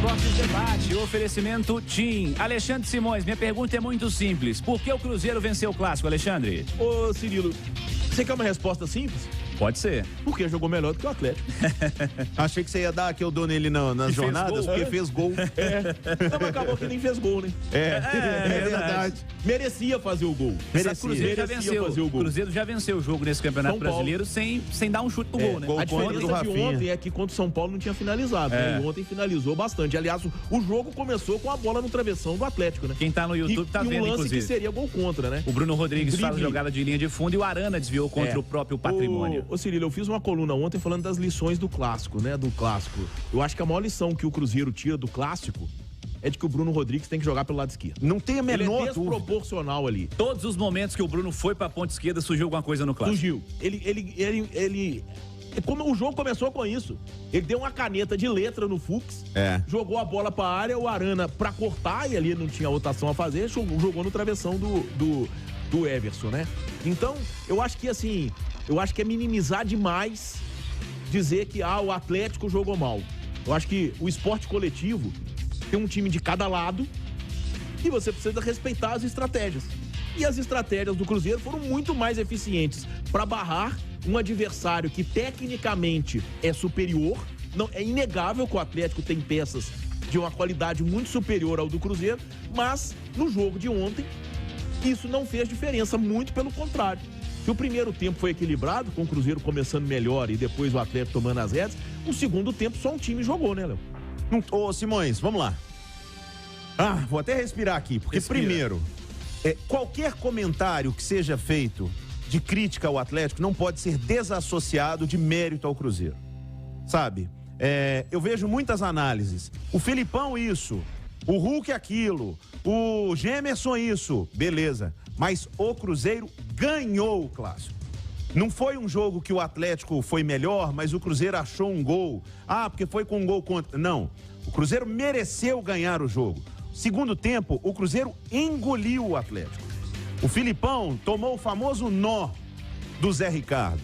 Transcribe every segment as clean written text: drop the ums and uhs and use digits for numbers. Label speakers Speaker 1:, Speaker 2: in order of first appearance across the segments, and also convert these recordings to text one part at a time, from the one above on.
Speaker 1: Esportes Debate, oferecimento TIM. Alexandre Simões, minha pergunta é muito simples. Por que o Cruzeiro venceu o Clássico, Alexandre?
Speaker 2: Ô, Cirilo, você quer uma resposta simples?
Speaker 1: Pode ser.
Speaker 2: Porque jogou melhor do que o Atlético.
Speaker 3: Achei que você ia dar que eu dou nele nas jornadas, porque fez gol.
Speaker 2: Não, mas acabou que nem fez gol, né?
Speaker 3: É verdade.
Speaker 2: Merecia fazer o gol.
Speaker 1: O Cruzeiro já venceu o jogo nesse Campeonato Brasileiro sem dar um chute no gol, né?
Speaker 2: A diferença de ontem é que contra o São Paulo não tinha finalizado, né? E ontem finalizou bastante. Aliás, o jogo começou com a bola no travessão do Atlético, né?
Speaker 1: Quem tá no YouTube tá vendo,
Speaker 2: um lance
Speaker 1: inclusive.
Speaker 2: que seria gol contra, né?
Speaker 1: O Bruno Rodrigues faz a jogada de linha de fundo e o Arana desviou contra o próprio Patrimônio.
Speaker 2: Ô Cirilo, eu fiz uma coluna ontem falando das lições do Clássico, né? Do Clássico. Eu acho que a maior lição que o Cruzeiro tira do Clássico é de que o Bruno Rodrigues tem que jogar pelo lado esquerdo.
Speaker 3: Não tem a menor
Speaker 2: Ele é desproporcional ali.
Speaker 1: Todos os momentos que o Bruno foi pra ponta esquerda, surgiu alguma coisa no Clássico.
Speaker 2: Surgiu. Como o jogo começou com isso. Ele deu uma caneta de letra no Fux, jogou a bola pra área, o Arana pra cortar, e ali não tinha rotação a fazer, jogou no travessão do Everson, né? Então, eu acho que assim, é minimizar demais dizer que o Atlético jogou mal. Eu acho que o esporte coletivo tem um time de cada lado e você precisa respeitar as estratégias. E as estratégias do Cruzeiro foram muito mais eficientes para barrar um adversário que tecnicamente é superior. Não, é inegável que o Atlético tem peças de uma qualidade muito superior ao do Cruzeiro, mas no jogo de ontem isso não fez diferença, muito pelo contrário. Se o primeiro tempo foi equilibrado, com o Cruzeiro começando melhor e depois o Atlético tomando as rédeas, o segundo tempo só um time jogou, né, Léo?
Speaker 3: Ô, Simões, vamos lá. Vou até respirar aqui, porque primeiro, qualquer comentário que seja feito de crítica ao Atlético não pode ser desassociado de mérito ao Cruzeiro. Sabe? Eu vejo muitas análises. O Felipão isso, o Hulk aquilo, o Gemerson isso, beleza. Mas o Cruzeiro ganhou o Clássico. Não foi um jogo que o Atlético foi melhor, mas o Cruzeiro achou um gol. Porque foi com um gol contra. Não, o Cruzeiro mereceu ganhar o jogo. Segundo tempo, o Cruzeiro engoliu o Atlético. O Filipão tomou o famoso nó do Zé Ricardo.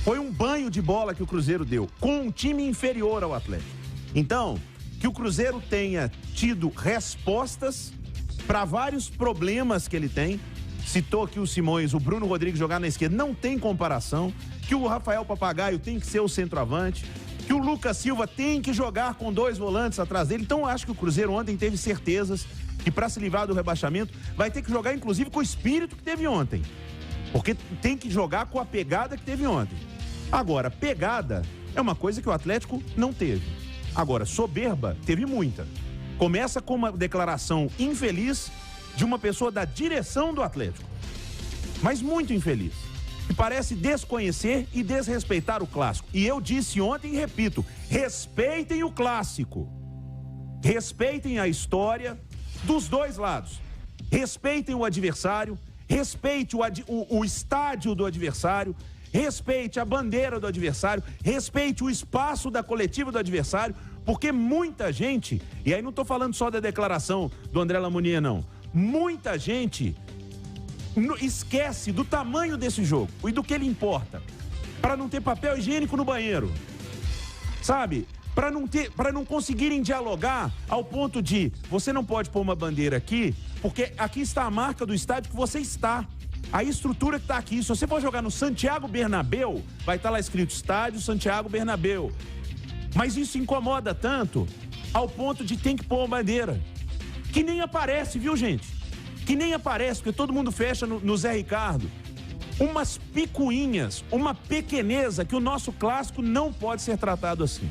Speaker 3: Foi um banho de bola que o Cruzeiro deu, com um time inferior ao Atlético. Então, que o Cruzeiro tenha tido respostas para vários problemas que ele tem. Citou aqui o Simões, o Bruno Rodrigues jogar na esquerda, não tem comparação. Que o Rafael Papagaio tem que ser o centroavante. Que o Lucas Silva tem que jogar com 2 volantes atrás dele. Então eu acho que o Cruzeiro ontem teve certezas que para se livrar do rebaixamento vai ter que jogar inclusive com o espírito que teve ontem. Porque tem que jogar com a pegada que teve ontem. Agora, pegada é uma coisa que o Atlético não teve. Agora, soberba teve muita. Começa com uma declaração infeliz de uma pessoa da direção do Atlético, mas muito infeliz, que parece desconhecer e desrespeitar o Clássico. E eu disse ontem e repito, respeitem o Clássico, respeitem a dos dois lados, respeitem o adversário, respeite o estádio do adversário, respeite a bandeira do adversário, respeite o espaço da coletiva do adversário, porque muita gente, e aí não estou falando só da declaração do André Lamonier não, muita gente esquece do tamanho desse jogo e do que ele importa, para não ter papel higiênico no banheiro, sabe? Para não conseguirem dialogar ao ponto de você não pode pôr uma bandeira aqui, porque aqui está a marca do estádio que você está. A estrutura que está aqui, se você for jogar no Santiago Bernabéu, vai estar lá escrito Estádio Santiago Bernabéu. Mas isso incomoda tanto ao ponto de tem que pôr uma bandeira. Que nem aparece, viu, gente? Que nem aparece, porque todo mundo fecha no Zé Ricardo. Umas picuinhas, uma pequeneza que o nosso Clássico não pode ser tratado assim.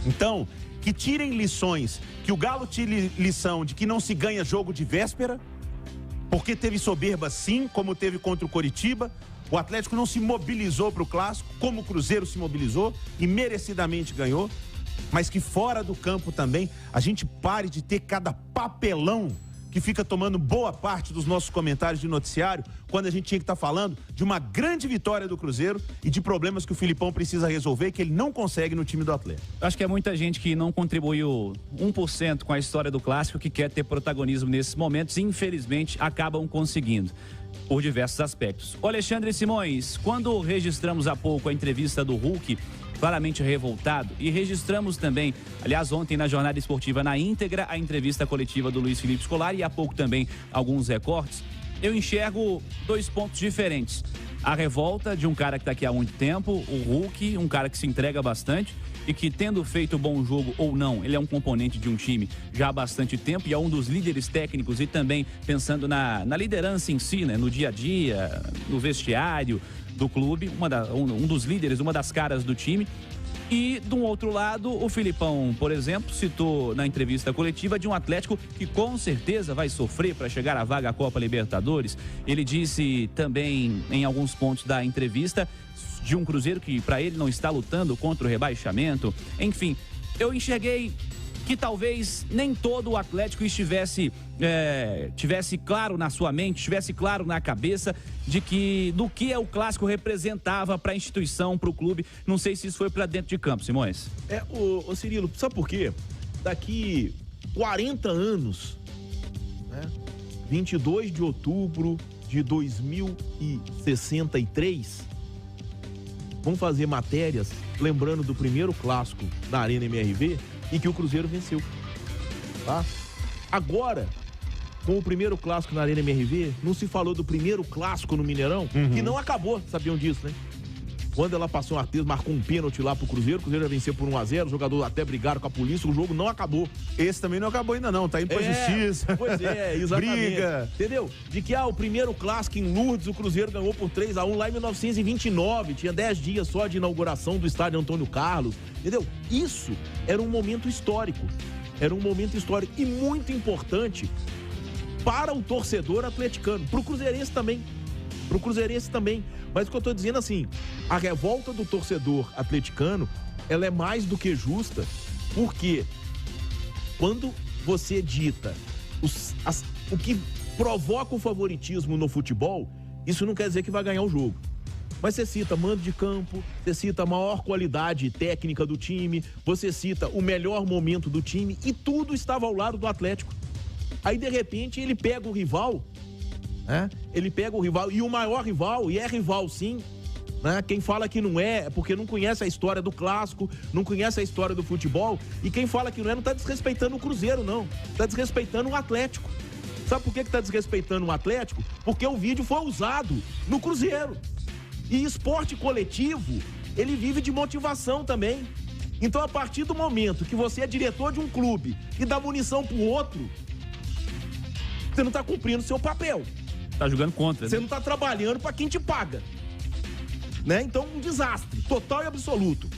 Speaker 3: Então, que tirem lições, que o Galo tire lição de que não se ganha jogo de véspera, porque teve soberba sim, como teve contra o Coritiba. O Atlético não se mobilizou para o Clássico, como o Cruzeiro se mobilizou e merecidamente ganhou. Mas que fora do campo também, a gente pare de ter cada papelão que fica tomando boa parte dos nossos comentários de noticiário, quando a gente tinha que estar falando de uma grande vitória do Cruzeiro e de problemas que o Filipão precisa resolver e que ele não consegue no time do Atlético.
Speaker 1: Acho que é muita gente que não contribuiu 1% com a história do Clássico, que quer ter protagonismo nesses momentos e infelizmente acabam conseguindo, por diversos aspectos. O Alexandre Simões, quando registramos há pouco a entrevista do Hulk, claramente revoltado, e registramos também, aliás, ontem na Jornada Esportiva na íntegra, a entrevista coletiva do Luiz Felipe Scolari e há pouco também alguns recortes, eu enxergo 2 pontos diferentes. A revolta de um cara que está aqui há muito tempo, o Hulk, um cara que se entrega bastante e que, tendo feito bom jogo ou não, ele é um componente de um time já há bastante tempo e é um dos líderes técnicos e também pensando na liderança em si, né, no dia a dia, no vestiário do clube, um dos líderes, uma das caras do time. E, de um outro lado, o Filipão, por exemplo, citou na entrevista coletiva de um Atlético que com certeza vai sofrer para chegar à vaga à Copa Libertadores. Ele disse também, em alguns pontos da entrevista, de um Cruzeiro que, para ele, não está lutando contra o rebaixamento. Enfim, eu enxerguei que talvez nem todo o Atlético tivesse claro na sua mente, tivesse claro na cabeça do que o clássico representava para a instituição, para o clube. Não sei se isso foi para dentro de campo, Simões.
Speaker 2: Ô Cirilo, sabe por quê? Daqui 40 anos, né? 22 de outubro de 2063, vão fazer matérias lembrando do primeiro clássico da Arena MRV e que o Cruzeiro venceu, tá? Agora, com o primeiro clássico na Arena MRV, não se falou do primeiro clássico no Mineirão, que não acabou, sabiam disso, né? Quando ela passou um arteso, marcou um pênalti lá pro Cruzeiro, o Cruzeiro já venceu por 1-0, os jogadores até brigaram com a polícia, o jogo não acabou.
Speaker 3: Esse também não acabou ainda não, tá indo pra justiça.
Speaker 2: Pois é, exatamente.
Speaker 3: Briga.
Speaker 2: Entendeu? De que, o primeiro clássico em Lourdes, o Cruzeiro ganhou por 3-1 lá em 1929, tinha 10 dias só de inauguração do estádio Antônio Carlos, entendeu? Isso era um momento histórico, e muito importante para o torcedor atleticano, pro cruzeirense também. Mas o que eu tô dizendo assim, a revolta do torcedor atleticano, ela é mais do que justa, porque quando você dita o que provoca o favoritismo no futebol, isso não quer dizer que vai ganhar o jogo. Mas você cita mando de campo, você cita a maior qualidade técnica do time, você cita o melhor momento do time e tudo estava ao lado do Atlético. Aí, de repente, ele pega o rival, né? E o maior rival, e é rival sim, né? Quem fala que não é porque não conhece a história do clássico, não conhece a história do futebol, e quem fala que não é não tá desrespeitando o Cruzeiro, não. Tá desrespeitando o Atlético. Sabe por que tá desrespeitando o Atlético? Porque o vídeo foi usado no Cruzeiro. E esporte coletivo, ele vive de motivação também. Então, a partir do momento que você é diretor de um clube e dá munição pro outro, você não tá cumprindo o seu papel.
Speaker 1: Tá jogando contra.
Speaker 2: Você não tá trabalhando para quem te paga. Né? Então, um desastre, total e absoluto.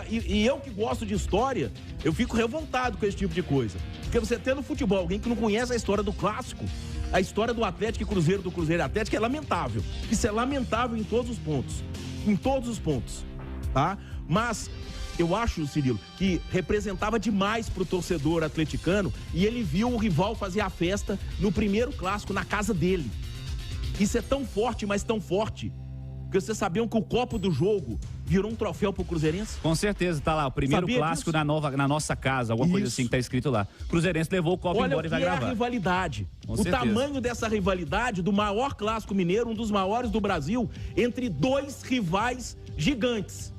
Speaker 2: E eu que gosto de história, eu fico revoltado com esse tipo de coisa. Porque você tem no futebol alguém que não conhece a história do clássico, a história do Atlético e Cruzeiro, do Cruzeiro e Atlético, é lamentável. Isso é lamentável em todos os pontos. Em todos os pontos. Tá? Mas eu acho, Cirilo, que representava demais pro torcedor atleticano e ele viu o rival fazer a festa no primeiro clássico na casa dele. Isso é tão forte, mas tão forte, que vocês sabiam que o copo do jogo virou um troféu pro cruzeirense?
Speaker 1: Com certeza, tá lá, o primeiro clássico na nossa casa, alguma coisa assim que tá escrito lá. O cruzeirense levou o copo embora e vai gravar.
Speaker 2: Olha o que é a rivalidade. O tamanho dessa rivalidade do maior clássico mineiro, um dos maiores do Brasil, entre dois rivais gigantes.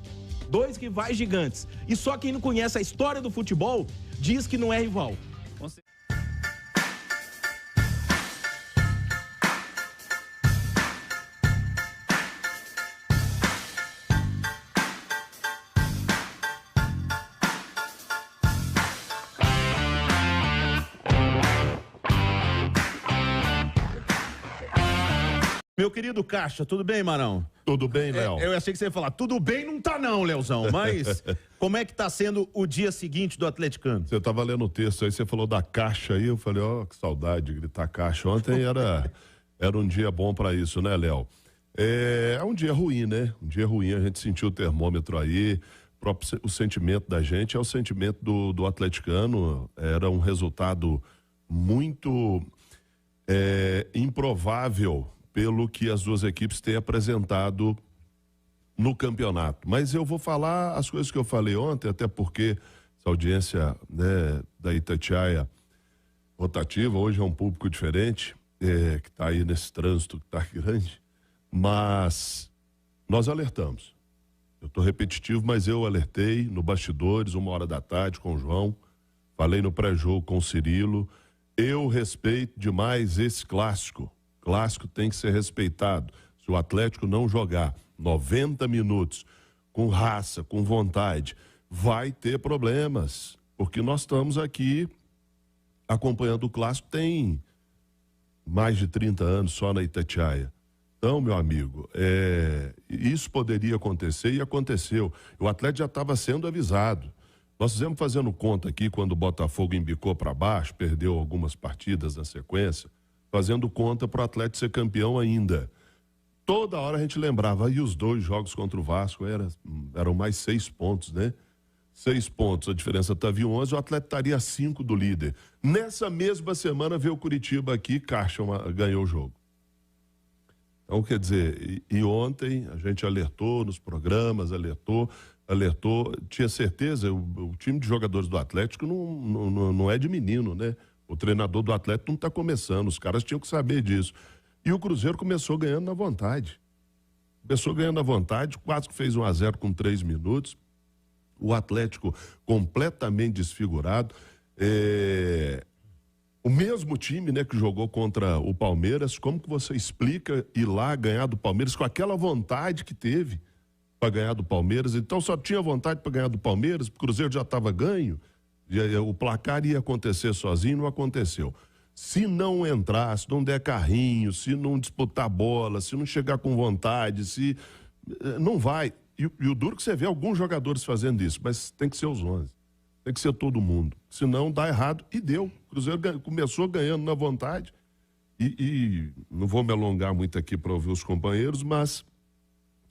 Speaker 2: E só quem não conhece a história do futebol diz que não é rival.
Speaker 3: Meu querido Caixa, tudo bem, Marão?
Speaker 4: Tudo bem, Léo?
Speaker 3: Eu achei que você ia falar, tudo bem, não tá não, Leozão, mas como é que tá sendo o dia seguinte do atleticano?
Speaker 4: Você tava lendo o texto aí, você falou da Caixa aí, eu falei, que saudade de gritar Caixa. Ontem era um dia bom pra isso, né, Léo? É um dia ruim, né? Um dia ruim, a gente sentiu o termômetro aí, o sentimento da gente é o sentimento do atleticano, era um resultado muito improvável pelo que as duas equipes têm apresentado no campeonato. Mas eu vou falar as coisas que eu falei ontem, até porque essa audiência, né, da Itatiaia rotativa, hoje é um público diferente, que está aí nesse trânsito que está grande, mas nós alertamos. Eu estou repetitivo, mas eu alertei no bastidores, 13h com o João, falei no pré-jogo com o Cirilo. Eu respeito demais esse clássico. Clássico tem que ser respeitado. Se o Atlético não jogar 90 minutos com raça, com vontade, vai ter problemas. Porque nós estamos aqui acompanhando o clássico tem mais de 30 anos só na Itatiaia. Então, meu amigo, isso poderia acontecer e aconteceu. O Atlético já estava sendo avisado. Nós fizemos fazendo conta aqui quando o Botafogo embicou para baixo, perdeu algumas partidas na sequência, fazendo conta para o Atlético ser campeão ainda. Toda hora a gente lembrava, e os 2 jogos contra o Vasco eram mais 6 pontos, né? 6 pontos, a diferença estava em 11, o Atlético estaria a 5 do líder. Nessa mesma semana veio o Curitiba aqui, Caixa ganhou o jogo. Então, quer dizer, e ontem a gente alertou nos programas, alertou, tinha certeza, o time de jogadores do Atlético não é de menino, né? O treinador do Atlético não está começando, os caras tinham que saber disso. E o Cruzeiro começou ganhando na vontade. Quase que fez 1-0 com 3 minutos. O Atlético completamente desfigurado. O mesmo time, né, que jogou contra o Palmeiras, como que você explica ir lá ganhar do Palmeiras com aquela vontade que teve para ganhar do Palmeiras? Então só tinha vontade para ganhar do Palmeiras, o Cruzeiro já estava ganho, o placar ia acontecer sozinho, não aconteceu. Se não entrar, se não der carrinho, se não disputar bola, se não chegar com vontade, não vai. E o duro que você vê alguns jogadores fazendo isso, mas tem que ser os 11. Tem que ser todo mundo. Senão dá errado. E deu. O Cruzeiro começou ganhando na vontade. E não vou me alongar muito aqui para ouvir os companheiros, mas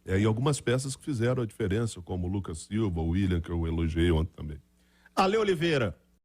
Speaker 4: e algumas peças que fizeram a diferença, como o Lucas Silva, o William, que eu elogiei ontem também.
Speaker 3: Ale Oliveira,